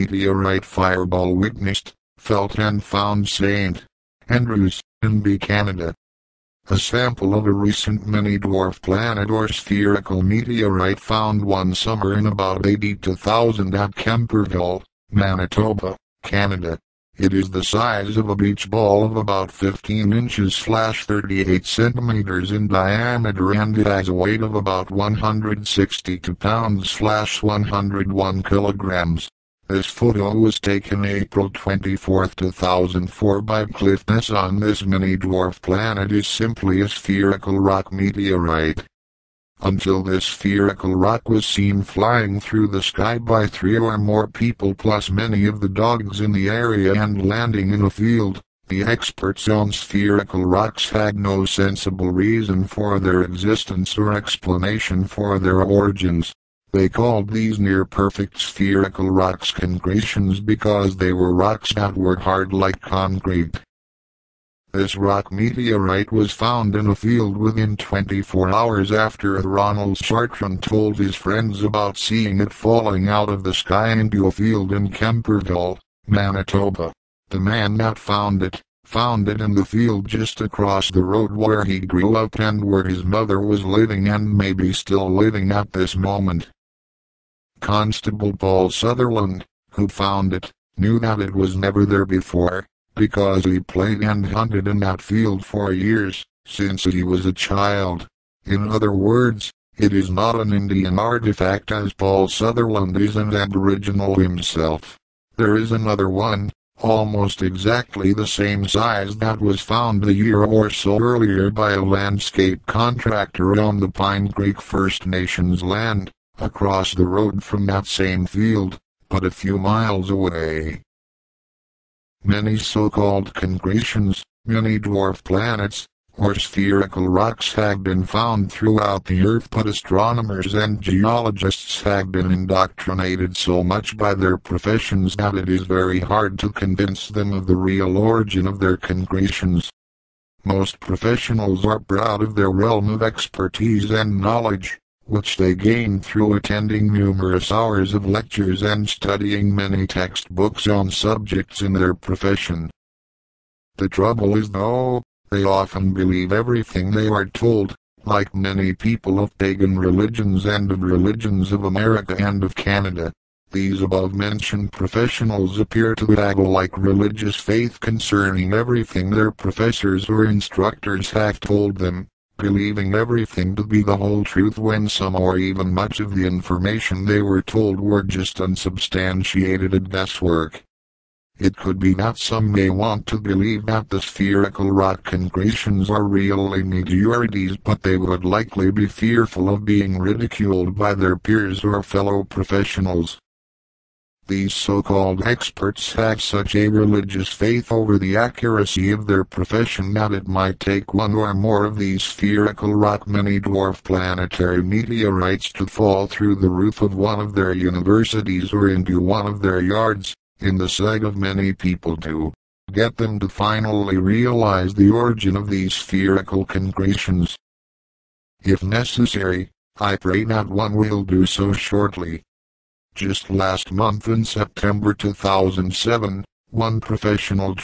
meteorite fireball witnessed, felt and found St. Andrews, in Canada. A sample of a recent mini-dwarf planet or spherical meteorite found one summer in about 82,000 at Camperville, Manitoba, Canada. It is the size of a beach ball of about 15 inches/38 centimeters in diameter, and it has a weight of about 162 pounds/101 kilograms. This photo was taken April 24, 2004 by Cliff Besson. This mini-dwarf planet is simply a spherical rock meteorite. Until this spherical rock was seen flying through the sky by 3 or more people plus many of the dogs in the area and landing in a field, the experts on spherical rocks had no sensible reason for their existence or explanation for their origins. They called these near-perfect spherical rocks concretions because they were rocks that were hard like concrete. This rock meteorite was found in a field within 24 hours after Ronald Chartrand told his friends about seeing it falling out of the sky into a field in Camperville, Manitoba. The man that found it in the field just across the road where he grew up and where his mother was living and maybe still living at this moment. Constable Paul Sutherland, who found it, knew that it was never there before, because he played and hunted in that field for years, since he was a child. In other words, it is not an Indian artifact, as Paul Sutherland is an aboriginal himself. There is another one, almost exactly the same size, that was found a year or so earlier by a landscape contractor on the Pine Creek First Nations land, across the road from that same field, but a few miles away. Many so-called concretions, mini-dwarf planets, or spherical rocks have been found throughout the Earth, but astronomers and geologists have been indoctrinated so much by their professions that it is very hard to convince them of the real origin of their concretions. Most professionals are proud of their realm of expertise and knowledge, which they gain through attending numerous hours of lectures and studying many textbooks on subjects in their profession. The trouble is, though, they often believe everything they are told, like many people of pagan religions and of religions of America and of Canada. These above-mentioned professionals appear to haggle like religious faith concerning everything their professors or instructors have told them, believing everything to be the whole truth when some or even much of the information they were told were just unsubstantiated guesswork. It could be that some may want to believe that the spherical rock concretions are really meteorites, but they would likely be fearful of being ridiculed by their peers or fellow professionals. These so-called experts have such a religious faith over the accuracy of their profession that it might take one or more of these spherical rock mini-dwarf planetary meteorites to fall through the roof of one of their universities or into one of their yards, in the sight of many people, to get them to finally realize the origin of these spherical concretions. If necessary, I pray that one will do so shortly. Just last month in September 2007, one professional